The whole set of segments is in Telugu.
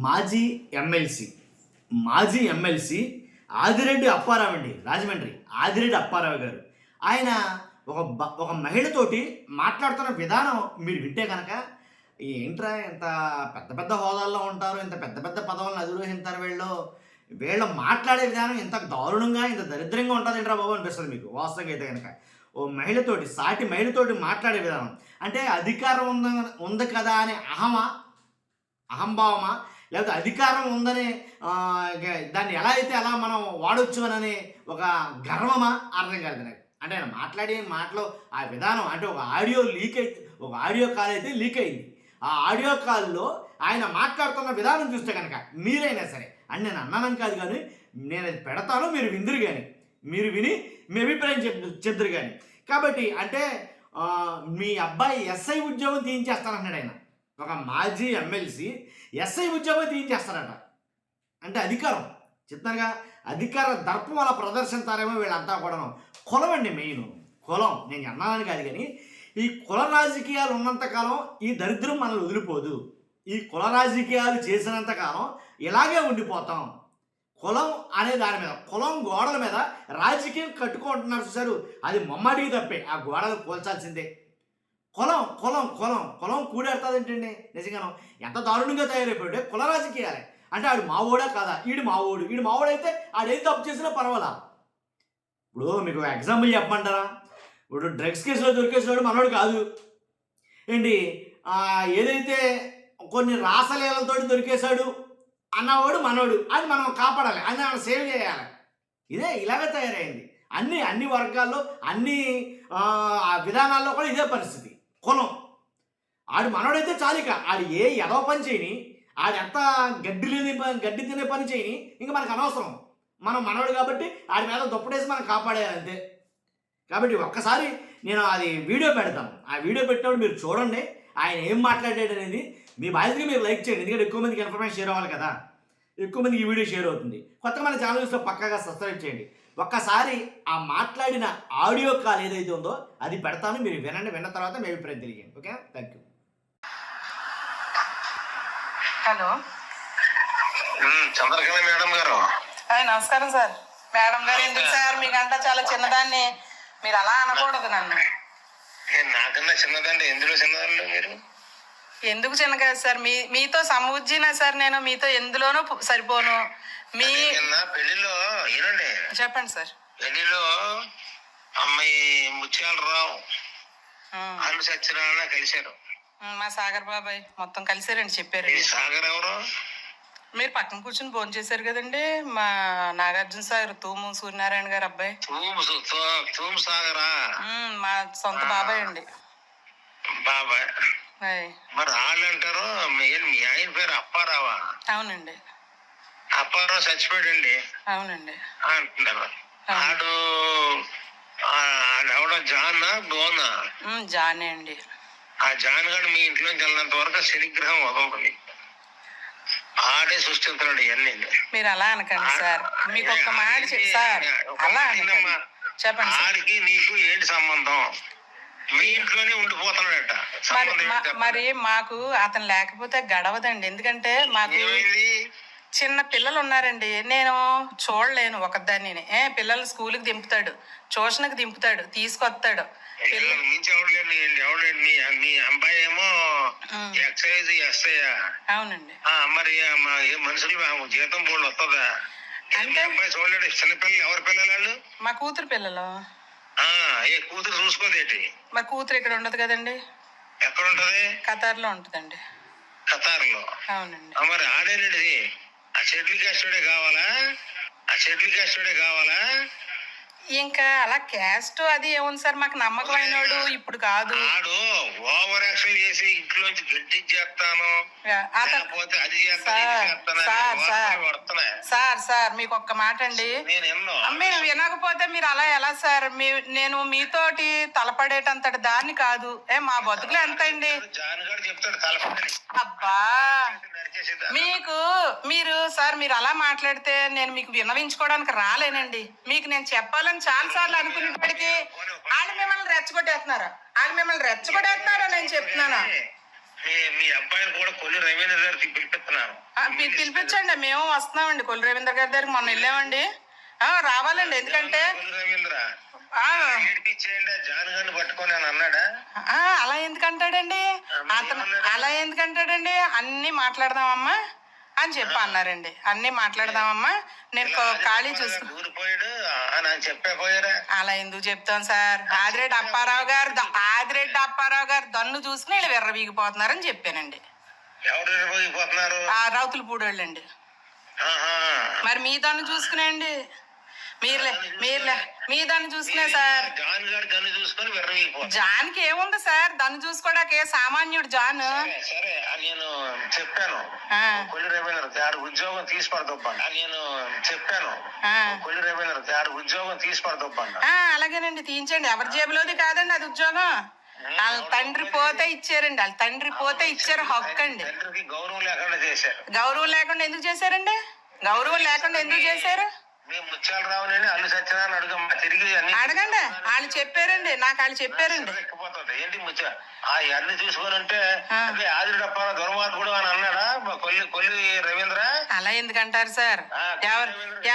మాజీ ఎమ్మెల్సీ మాజీ ఎమ్మెల్సీ ఆదిరెడ్డి అప్పారావు అండి, రాజమండ్రి ఆదిరెడ్డి అప్పారావు గారు. ఆయన ఒక మహిళతోటి మాట్లాడుతున్న విధానం మీరు వింటే కనుక, ఏంట్రా ఇంత పెద్ద పెద్ద హోదాల్లో ఉంటారు, ఇంత పెద్ద పెద్ద పదవులను అధిరోహించారు వీళ్ళు మాట్లాడే విధానం ఇంత దారుణంగా, ఇంత దరిద్రంగా ఉంటుంది ఏంట్రా బాబు అనిపిస్తుంది మీకు వాస్తవంగా అయితే కనుక. ఓ మహిళతోటి, సాటి మహిళతోటి మాట్లాడే విధానం అంటే అధికారం ఉంది కదా అని అహంభావమా, లేకపోతే అధికారం ఉందని దాన్ని ఎలా అయితే అలా మనం వాడొచ్చు అని ఒక గర్వమా అర్థం కాదు నాకు. అంటే ఆయన మాట్లాడే మాటలో ఆ విధానం, అంటే ఒక ఆడియో కాల్ అయితే లీక్ అయింది. ఆ ఆడియో కాల్లో ఆయన మాట్లాడుతున్న విధానం చూస్తే కనుక మీరైనా సరే, అని నేను అన్నానని కాదు, కానీ నేను అది పెడతాను, మీరు విందురు కానీ, మీరు విని మీ అభిప్రాయం చెప్తురు కానీ. కాబట్టి అంటే మీ అబ్బాయి ఎస్ఐ ఉద్యోగం తీయించేస్తానంటున్నాడు ఆయన. ఒక మాజీ ఎమ్మెల్సీ ఎస్ఐ ఉద్యోగం తీయించేస్తారట. అంటే అధికారం చెప్తానుగా, అధికార దర్పం అలా ప్రదర్శిస్తారేమో వీళ్ళంతా కూడాను. కులం అండి మెయిన్, కులం. నేను అన్నానని కాదు, కానీ ఈ కుల రాజకీయాలు ఉన్నంతకాలం ఈ దరిద్రం మనల్ని వదిలిపోదు. ఈ కుల రాజకీయాలు చేసినంతకాలం ఇలాగే ఉండిపోతాం. కులం అనే దాని మీద, కులం గోడల మీద రాజకీయం కట్టుకుంటున్నారు చూసారు, అది మమ్మాడికి తప్పే. ఆ గోడలు కూల్చాల్సిందే. కులం కులం కులం కులం కూడేస్తుంది ఏంటండి నిజంగాను. ఎంత దారుణంగా తయారైపోయాడు కుల రాజకీయాలే. అంటే ఆడు మావోడా కాదా, ఈడు మావోడైతే ఆడేం తప్పు చేసినా పర్వాలా. ఇప్పుడు మీకు ఎగ్జాంపుల్ చెప్పమంటారా, ఇప్పుడు డ్రగ్స్ కేసులో దొరికేసినాడు మనోడు కాదు ఏంటి, ఏదైతే కొన్ని రాసలీలలతో దొరికేశాడు అన్నవాడు మనోడు, అది మనం కాపాడాలి, అది మనం సేవ్ చేయాలి. ఇలాగే తయారైంది అన్ని వర్గాల్లో, అన్ని విధానాల్లో కూడా ఇదే పరిస్థితి. కులం ఆడు మనోడైతే చాలిక, ఆడు ఏ ఎదవ పని చేయని, ఆడు ఎంత గడ్డి తినే పని చేయని, ఇంకా మనకు అనవసరం. మనం మనోడు కాబట్టి ఆడి మీద దుప్పటేసి మనం కాపాడేయాలి అంతే. కాబట్టి ఒక్కసారి నేను అది వీడియో పెడతాను, ఆ వీడియో పెట్టినప్పుడు మీరు చూడండి ఆయన ఏం మాట్లాడాడు అనేది. మీ బాధ్యతగా మీరు లైక్ చేయండి, ఎందుకంటే ఎక్కువ మందికి ఇన్ఫర్మేషన్ షేర్ అవ్వాలి కదా, ఎక్కువ మందికి ఈ వీడియో షేర్ అవుతుంది. కొత్తగా మన ఛానల్ చూస్తే పక్కాగా సబ్స్క్రైబ్ చేయండి. ఒక్కసారి ఆ మాట్లాడిన ఆడియో కాల్ ఏదైతే ఉందో అది పెడతాను, మీరు వినండి. విన్న తర్వాత మీ అభిప్రాయం తెలియజేయండి. Okay, thank you. Hello, Chandrakala madam గారు. నమస్కారం సార్. మేడం గారు ఎందుకు సార్, మీకంటా చాలా చిన్నదాన్ని, మీరు అలా అనకూడదు నన్ను. నాకన్నా చిన్నదండి, ఎందులో చిన్నదండి మీరు? ఎందుకు చిన్న కాదు సార్, మీతో సమవుజ్జినా సార్, నేను మీతో ఎందులోనూ సరిపోను. మీ పెళ్లిలో ఏనండి, చెప్పండి సార్. పెళ్లిలో అమ్మాయి ముత్యాలరావు అల్లు సత్యనారాయణ కలిశారు. మా సాగర్ బాబాయ్ మొత్తం కలిసారండి, చెప్పారు. సాగర్ ఎవరు? మీరు పక్కన కూర్చుని భోజనం చేశారు కదండి, మా నాగార్జున సాగర్, తూము సూర్యనారాయణ గారు అబ్బాయి. తూము సాగరా? మా సొంత బాబాయ్ అండి. బాబాయ్ మరి వాళ్ళు అంటారు మీ ఆయన పేరు అప్పారావా? అవునండి. అప్పారావు చచ్చిపోయాడండి. అవునండి అంటున్నారు. ఆడు ఎవడో జానా డోనా? జానే అండి. ఆ జాన్ గారు మీ ఇంట్లోంచి వెళ్ళినంత వరకు శనిగ్రహం వదలదు, ఆడే సృష్టిస్తున్నాడు ఇవన్నీ. మీరు అలా అనకండి సార్, మీకు ఒక్క మాట సార్, అలా చెప్పండి. ఆడికి నీకు ఏంటి సంబంధం? మీ ఇంట్లోనే ఉండిపోతున్నాడట. మరి మాకు అతను లేకపోతే గడవదండి, ఎందుకంటే మాకు చిన్న పిల్లలు ఉన్నారండి, నేను చూడలేను ఒకదాన్ని. పిల్లలు స్కూల్కి దింపుతాడు, ట్యూషన్కి దింపుతాడు, తీసుకొస్తాడు. మీ అబ్బాయి ఏమో ఎక్సైజ్ ఎస్ఐయా? అవునండి. మరి మనుషులు జీతం బోర్డు వస్తుందా? అంటే అబ్బాయి చూడలేడు. చిన్నపిల్లలు ఎవరి పిల్లలు? మా కూతురు పిల్లలు. ఏ కూతురు చూసుకోదేటి? మా కూతురు ఇక్కడ ఉండదు కదండి. ఎక్కడ ఉంటది? ఖతార్లో ఉంటదండి. ఖతార్లో? అవునండి. మరి ఆడేనండి, ఆ షెడ్యూల్ కాస్టోడే కావాలా? ఆ షెడ్యూల్ కాస్టోడే కావాలా? ఇంకా అలా క్యాస్ట్ అది ఏముంది సార్, మాకు నమ్మకం అయినోడు ఇప్పుడు కాదు. ఆడు ఓవర్ యాక్షన్ చేసి ఇంట్లోంచి గట్టించేస్తాను, సార్ మీకు ఒక్క మాట అండి, మీరు వినకపోతే మీరు అలా ఎలా సార్? నేను మీతోటి తలపడేటంతటి దాన్ని కాదు. మా బతుకులు ఎంత అండి? అబ్బా మీరు అలా మాట్లాడితే నేను మీకు విన్నవించుకోవడానికి రాలేనండి. మీకు నేను చెప్పాలని చాలా సార్లు అనుకునేప్పటికీ వాళ్ళు మిమ్మల్ని రెచ్చగొట్టేస్తున్నారు నేను చెప్తున్నాను. మీ అబ్బాయిని కూడా కొల్లి రవీంద్ర గారికి పిలిపిస్తున్నాను. పిలిపించండి, మేము వస్తున్నామండి. కొల్లి రవీంద్ర గారి దగ్గరికి మొన్న వెళ్ళామండి. రావాలండి, ఎందుకంటే కొల్లి రవీంద్ర ఏడిపించేయండి జాన్ గారిని పట్టుకొని అని అన్నాడా? అలా ఎందుకంటాడండి అతను? అలా ఎందుకంటాడండి? అన్ని మాట్లాడదామమ్మా అని చెప్పి అన్నారండి. అన్ని మాట్లాడదామమ్మా, నేను ఖాళీ చూసుకు ఊరిపోయాడు అని చెప్పపోయారా? అలా ఎందుకు చెప్తాను సార్? ఆదిరెడ్డి అప్పారావు గారు దన్ను చూసుకుని వీళ్ళు విర్రవీగిపోతున్నారని చెప్పానండి. ఎవరు విర్రవీగిపోతున్నారు? రౌతులపూడి వాళ్ళండి. మరి మీ దన్ను చూసుకునేయండి, మీ దాన్ని చూసుకునే సార్. జాన్కి ఏముంది సార్ దన్ను చూసుకోవడానికి? సామాన్యుడు జాన్. సరే నేను చెప్పాను కొల్లి రవీంద్ర ఆడు ఉద్యోగం తీసుకోడదొబ్బండి. నేను చెప్పాను కొల్లి రవీంద్ర ఆడు ఉద్యోగం తీసుకోడదొబ్బండి. అలాగేనండి, తీయించండి. ఎవరి జేబులోది కాదండి అది ఉద్యోగం. వాళ్ళ తండ్రి పోతే ఇచ్చారండి, వాళ్ళ తండ్రి పోతే ఇచ్చారు. హక్కు అండి. గౌరవం లేకుండా చేశారు. గౌరవం లేకుండా ఎందుకు చేశారండి? గౌరవం లేకుండా ఎందుకు చేశారు? ముత్యాలరావుని అల్లు సత్యనారాయణ అడుగమ్మా తిరిగి అడగండి. వాళ్ళు చెప్పారండి, నాకు వాళ్ళు చెప్పారండి. ఏంటి ముత్య అన్ని చూసుకొని అంటే ఆదిరెడ్డి దుర్మార్గుడు అని అన్నాడా కొల్లి రవీంద్ర? అలా ఎందుకంటారు సార్?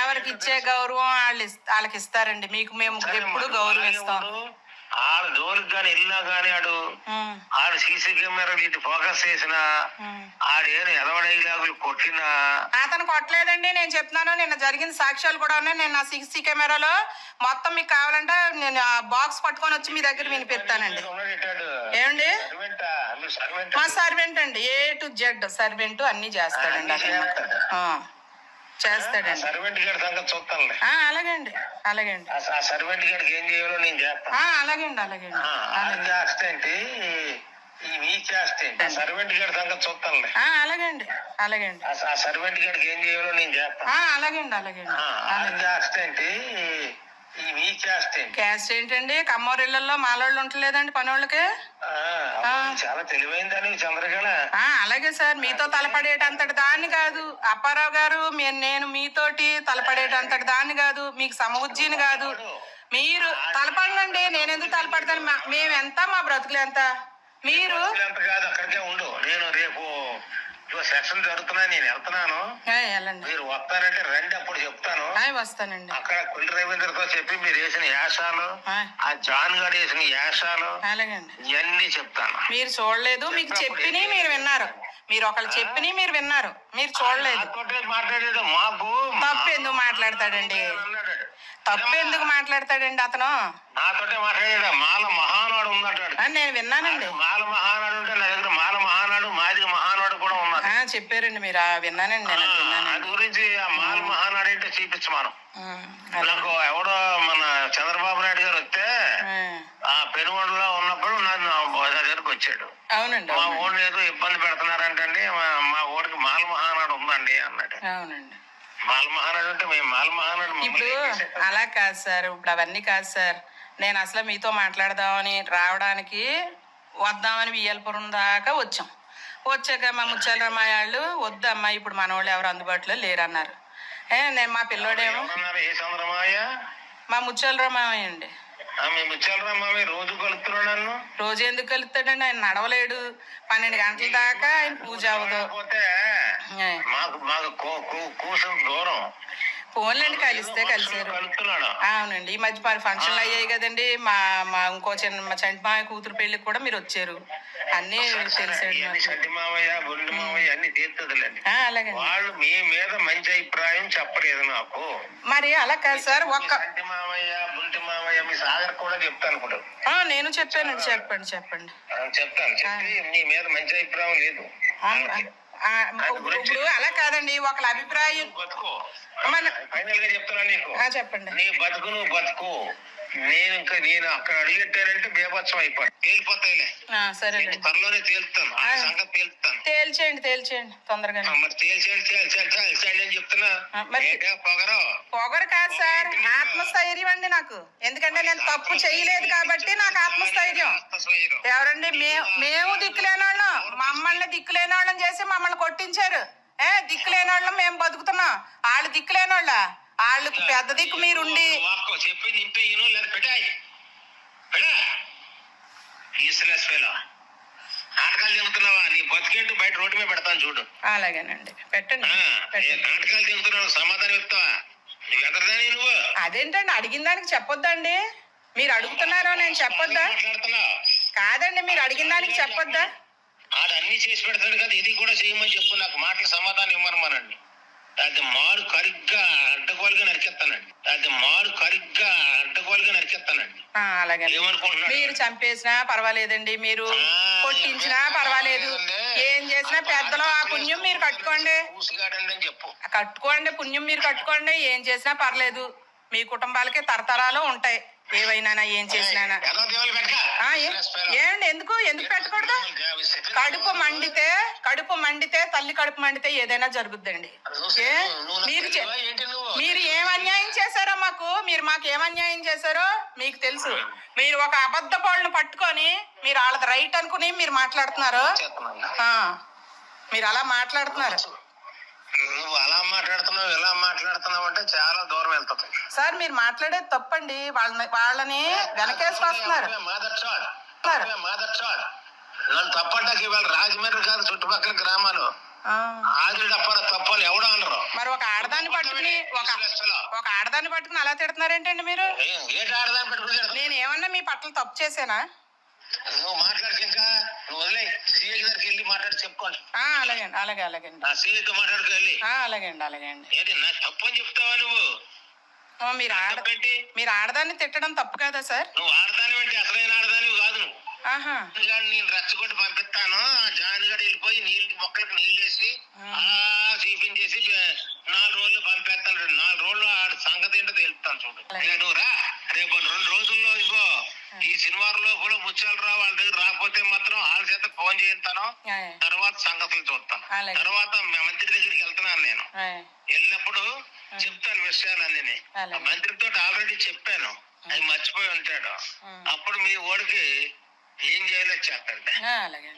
ఎవరికి ఇచ్చే గౌరవం వాళ్ళకి ఇస్తారండి. మీకు మేము ఎప్పుడు గౌరవం ఇస్తాం. ఆడ జోలికి గాని వెళ్ళినా గాని ఆడు సీసీ కెమెరా ఇటు ఫోకస్ చేసిన ఆడేను ఎదవడైలాగులు కొట్టినా అతను కొట్టలేదండి. నేను చెప్తున్నాను, నిన్న జరిగిన సాక్ష్యాలు కూడా ఉన్నాయి. నేను నా సీసీ కెమెరాలో మొత్తం మీకు కావాలంటే నేను బాక్స్ పట్టుకొని వచ్చి మీ దగ్గర వినిపిస్తానండి. ఏమండి? మా సర్వెంట్ అండి, A to Z సర్వెంట్ అన్ని చేస్తాడండి. చేస్తాడండి. సర్వెంట్ గారి సంగతి చూస్తానులే. అలాగండి. ఆ సర్వెంట్ గారికి ఏం చేయాలో నేను చేస్తాను. అలాగండి. చేస్తే ఏంటి ఈ చేస్తే ఏంటి సర్వెంట్ గారి సంగతి చూస్తానులే. అలాగండి. ఆ సర్వెంట్ గారికి ఏం చేయాలో నేను చేస్తాను. అలాగండి. చేస్తే ఏంటి ఈ చేస్తే క్యాస్ట్ ఏంటండి? కమ్మోరిళ్లలో మాలోళ్ళు ఉంటలేదండి పనోళ్ళకి. చాలా తెలివైందని చంద్రకళ. అలాగే సార్, మీతో తలపడేటంతటి దాన్ని కాదు అప్పారావు గారు. నేను మీతోటి తలపడేటంతటి దాన్ని కాదు, మీకు సమఉజ్జీని కాదు. మీరు తలపడండి, నేనెందుకు తలపడతాను? మేమెంత, మా బ్రతుకులు ఎంత? మీరు కాదు అక్కడికే ఉండు. నేను రేపు సెక్షన్ జరుగుతున్నాయి, నేను వెళ్తున్నాను. మీరు వస్తానంటే రండి, అప్పుడు చెప్తాను. వస్తానండి. అక్కడ కొల్లి రవీంద్రతో చెప్పి మీరు వేసిన యాసాలు, ఆ జాన్ గారు వేసిన యాసాలు ఇవన్నీ చెప్తాను. మీరు చూడలేదు, మీకు చెప్పిని మీరు విన్నారు. మీరు ఒకళ్ళు చెప్పిని మీరు విన్నారు, మీరు చూడలేదు. మాట్లాడేది మాకు తప్పు ఎందుకు మాట్లాడతాడండి? అతను నాతోటే మాట్లాడాడు. మాల మహానాడు ఉందంటాడు. నేను విన్నానండి. మాల మహానాడు ఉంటే నా దగ్గర మాల మహానాడు మాదిగ మహానాడు కూడా ఉన్నారు. చెప్పారండి మీరు. విన్నానండి నేను. అది గురించి ఆ మాల మహానాడు ఏంటో చూపించు. మనం నాకు ఎవడో మన చంద్రబాబు నాయుడు గారు వస్తే ఆ పెనుగొండలో ఉన్నప్పుడు నన్ను దగ్గరకు వచ్చాడు. అవునండి. మా ఊళ్ళో ఏదో ఇబ్బంది పెడుతున్నారంటండి, మా ఊరికి మాల మహానాడు ఉందండి అన్నాడు. అవునండి. మాల మహానాడు అంటే మేము మాల మహానాడు ఇప్పుడు అలా కాదు సార్, ఇప్పుడు అవన్నీ కాదు సార్. నేను అసలు మీతో మాట్లాడదామని రావడానికి వద్దామని వియ్యలపురం దాకా వచ్చాక మా ముత్యాలరామయ్య వాళ్ళు వద్దమ్మా ఇప్పుడు మన వాళ్ళు ఎవరు అందుబాటులో లేరన్నారు. నేను మా పిల్లోడేమో మా ముత్యాలరామయ్య అండి. రోజు కలుపుతున్నాడు నన్ను. రోజు ఎందుకు కలుపుతాడండి? ఆయన నడవలేడు. 12 గంటల దాకా ఆయన పూజ అవ్వదు. దూరం ఫోన్లండి, కలిస్తే కలిసారు. అవునండి. ఈ మధ్య ఫంక్షన్లు అయ్యాయి కదండి. మా ఇంకో మా చంటి మామయ్య కూతురు పెళ్లికి కూడా మీరు వచ్చారు. అన్ని తెలిసాడు. అలాగే వాళ్ళు మీ మీద మంచి అభిప్రాయం చెప్పలేదు నాకు. మరి అలా కాదు సార్. చంటి మామయ్య బుల్టి మామయ్య మీ సాగర్ కూడా చెప్తాను ఇప్పుడు. నేను చెప్పానండి. చెప్పండి. చెప్తాను. చెప్పి మీ మీద మంచి అభిప్రాయం లేదు. ఇప్పుడు అలా కాదండి, ఒకళ్ళ అభిప్రాయం. ఫైనల్ గా చెప్తున్నా నీకు. చెప్పండి. నీ బతుకు నువ్వు బతుకు. నేను అక్కడ అడిగెట్టానంటే బేభత్సం అయిపోయి తేలిపోతాయిలే. సరే, త్వరలోనే తేలుతాను. సంగతి తేలుతాను. తేల్చేయండి తొందరగా. మరి తేల్చేయండి అని చెప్తున్నా. పొగరు కాదు సార్, ఆత్మస్థైర్యం అండి నాకు. ఎందుకంటే నేను తప్పు చేయలేదు కాబట్టి నాకు ఆత్మస్థైర్యం. ఎవరండి? మేము దిక్కులేని వాళ్ళం, మమ్మల్ని దిక్కులేని వాళ్ళని చేసి మమ్మల్ని కొట్టించారు. దిక్కులేని వాళ్ళం మేము బతుకుతున్నాం. వాళ్ళు దిక్కులేని వాళ్ళ, వాళ్ళకి పెద్ద దిక్కు మీరుండి చెప్పి నింపేయను లేదా పెట్టాయి. నాటకాలు చెబుతున్నావా? నీ బతికేంటూ బయట రోడ్డు మీద పెడతాను చూడు. అలాగేనండి, పెట్టండి పెట్టండి. నాటకాలు చెబుతున్నావు, సమాధానం చెప్తావా? నువ్వు ఎదరదాని నువ్వు అదేంటండి, అడిగిన దానికి చెప్పొద్దండి? మీరు అడుగుతున్నారో నేను చెప్పొద్దా? మాట్లాడుతున్నావు. కాదండి, మీరు అడిగిన దానికి చెప్పొద్దా? ఆడు అన్ని చేసి పెడతాడు కదా, ఇది కూడా చేయమని చెప్పు. నాకు మాటలు సమాధానం ఇవ్వమనండి. అది మారు కరిగ్గా అడ్డగోలుగా నరికెత్తానండి. అలాగే. ఏమనుకుంటున్నాడు? మీరు చంపేసినా పర్వాలేదండి, మీరు కొట్టించినా పర్వాలేదు, ఏం చేసినా పెద్దలో ఆ పుణ్యం మీరు కట్టుకోండి. పూసిగాడండి అని చెప్పు. కట్టుకోండి, పుణ్యం మీరు కట్టుకోండి. ఏం చేసినా పర్లేదు, మీ కుటుంబాలకి తరతరాలు ఉంటాయి. ఏవైనా ఏం చేసినా. ఏదో దేవుళ్ళు పెట్ట. ఏమండి, ఎందుకు పెట్టకూడదు? కడుపు మండితే తల్లి కడుపు మండితే ఏదైనా జరుగుద్దండి. మీరు ఏం అన్యాయం చేశారో మాకు ఏం అన్యాయం చేశారో మీకు తెలుసు. మీరు ఒక అబద్ధ పాళ్ళను పట్టుకొని మీరు వాళ్ళది రైట్ అనుకుని మీరు మాట్లాడుతున్నారు. మీరు అలా మాట్లాడుతున్నారు. నువ్వు అలా మాట్లాడుతున్నావు, ఎలా మాట్లాడుతున్నావు అంటే చాలా దూరం వెళ్తుంది సార్. మీరు మాట్లాడేది తప్పండి. వాళ్ళని వెనకేసి వస్తున్నారు. నన్ను తప్పంటాకి ఇవాళ రాజమండ్రి కాదు, చుట్టుపక్కల గ్రామాలు ఆదిరి తప్పని ఎవడో అనరు. మరి ఒక ఆడదాన్ని పట్టుకుని అలా తిడుతున్నారేంటండి మీరు? ఏంటి ఆడదాన్ని పెట్టుకుని? నేను ఏమన్నా మీ పట్ల తప్పు చేశానా? నువ్వు మాట్లాడితే ఇంకా నువ్వు వదిలే, సీఏ దగ్గరికి వెళ్ళి మాట్లాడి చెప్పుకోండి. అలాగే సీఏతో మాట్లాడుకు వెళ్ళి. అలాగే. ఏంటి నా తప్పు అని చెప్తావా నువ్వు? మీరు ఆడదాన్ని తిట్టడం తప్పు కదా సార్? నువ్వు ఆడదాని ఏంటి? అసలైన ఆడదానివి కాదు నువ్వు. నేను రెచ్చగొట్టి పంపిస్తాను. జాయిన్గడ వెళ్ళిపోయి మొక్కలకు నీళ్ళు వేసి చూపించేసి 4 రోజులు పంపేస్తాను. 4 రోజులు ఆడ సంగతి ఏంటో తెలుపుతాను చూడు. నువ్వు రా, రేపు 2 రోజుల్లో ఇగో ఈ శనివారంలో కూడా ముత్యాలు రా. వాళ్ళ దగ్గర రాకపోతే మాత్రం వాళ్ళ చేత ఫోన్ చేస్తాను. తర్వాత సంగతులు చూస్తాను. తర్వాత మంత్రి దగ్గరికి వెళ్తున్నాను. నేను వెళ్ళినప్పుడు చెప్తాను విషయాలన్నీ. మంత్రితో ఆల్రెడీ చెప్పాను, అది మర్చిపోయి ఉంటాడు. అప్పుడు మీ ఓడికి ఏం చేయాలో చెప్పండి. అలాగే.